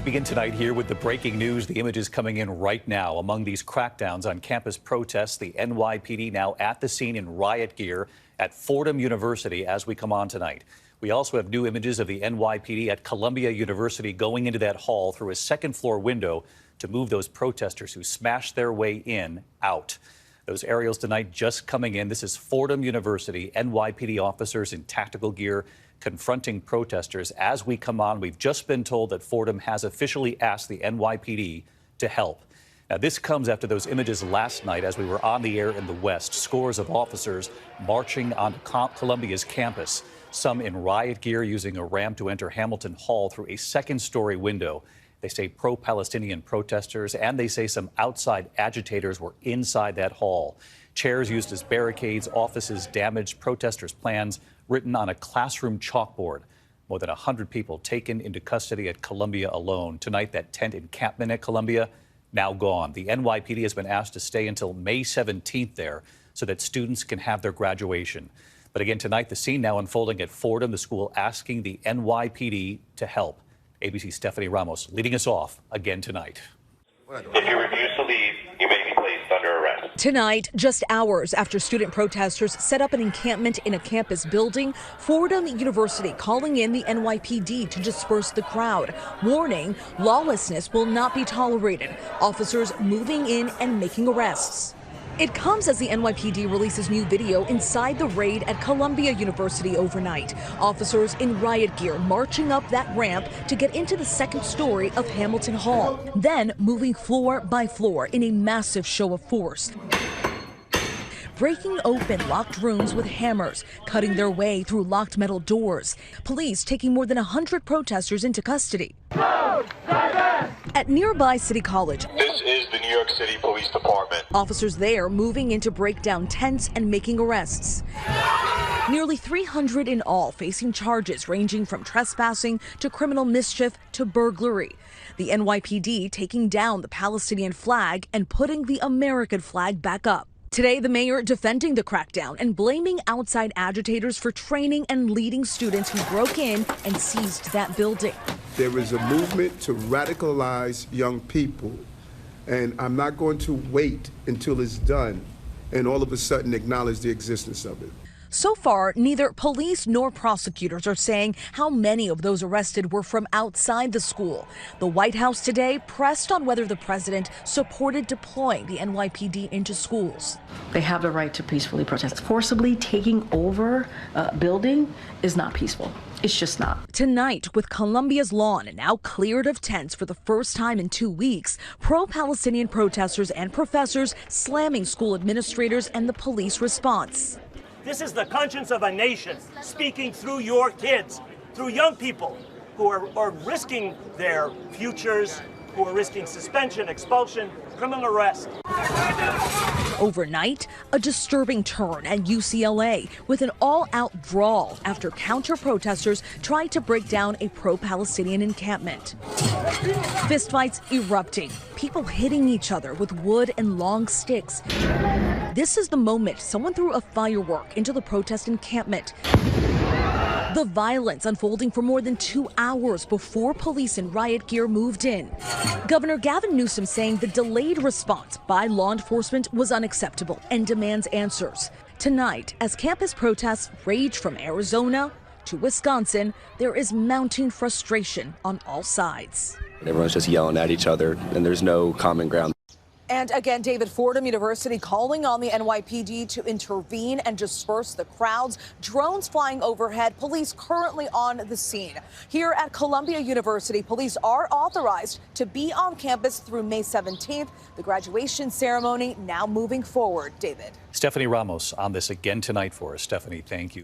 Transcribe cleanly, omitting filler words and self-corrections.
We begin tonight here with the breaking news. The images coming in right now. Among these crackdowns on campus protests, the NYPD now at the scene in riot gear at Fordham University as we come on tonight. We also have new images of the NYPD at Columbia University going into that hall through a second-floor window to move those protesters who smashed their way in out. Those aerials tonight just coming in. This is Fordham University, NYPD officers in tactical gear confronting protesters. As we come on, we've just been told that Fordham has officially asked the NYPD to help. Now, this comes after those images last night as we were on the air in the West. Scores of officers marching on Columbia's campus, some in riot gear using a ramp to enter Hamilton Hall through a second-story window. They say pro-Palestinian protesters, and they say some outside agitators were inside that hall. Chairs used as barricades, offices damaged, protesters' plans written on a classroom chalkboard. More than 100 people taken into custody at Columbia alone. Tonight, that tent encampment at Columbia now gone. The NYPD has been asked to stay until May 17th there so that students can have their graduation. But again, tonight, the scene now unfolding at Fordham, the school asking the NYPD to help. ABC's Stephanie Ramos leading us off again tonight. If you refuse to leave, you may be placed under arrest. Tonight, just hours after student protesters set up an encampment in a campus building, Fordham University calling in the NYPD to disperse the crowd, warning lawlessness will not be tolerated. Officers moving in and making arrests. It comes as the NYPD releases new video inside the raid at Columbia University overnight. Officers in riot gear marching up that ramp to get into the second story of Hamilton Hall, then moving floor by floor in a massive show of force. Breaking open locked rooms with hammers, cutting their way through locked metal doors. Police taking more than 100 protesters into custody. At nearby City College, This is the New York City Police Department. officers there moving in to break down tents and making arrests. Nearly 300 in all facing charges ranging from trespassing to criminal mischief to burglary. The NYPD taking down the Palestinian flag and putting the American flag back up. Today, the mayor defending the crackdown and blaming outside agitators for training and leading students who broke in and seized that building. There is a movement to radicalize young people, and I'm not going to wait until it's done and all of a sudden acknowledge the existence of it. So far, neither police nor prosecutors are saying how many of those arrested were from outside the school. The White House today pressed on whether the president supported deploying the NYPD into schools. They have the right to peacefully protest. Forcibly taking over a building is not peaceful. It's just not. Tonight, with Columbia's lawn now cleared of tents for the first time in 2 weeks, pro-Palestinian protesters and professors slamming school administrators and the police response. This is the conscience of a nation speaking through your kids, through young people who are risking their futures, who are risking suspension, expulsion, criminal arrest. Overnight, a disturbing turn at UCLA with an all-out brawl after counter-protesters tried to break down a pro-Palestinian encampment. Fistfights erupting, people hitting each other with wood and long sticks. This is the moment someone threw a firework into the protest encampment. The violence unfolding for more than 2 hours before police in riot gear moved in. Governor Gavin Newsom saying the delayed response by law enforcement was unacceptable and demands answers. Tonight, as campus protests rage from Arizona to Wisconsin, there is mounting frustration on all sides. Everyone's just yelling at each other, and there's no common ground. And again, David, Fordham University calling on the NYPD to intervene and disperse the crowds. Drones flying overhead, police currently on the scene. Here at Columbia University, police are authorized to be on campus through May 17th. The graduation ceremony now moving forward. David. Stephanie Ramos on this again tonight for us. Stephanie, thank you.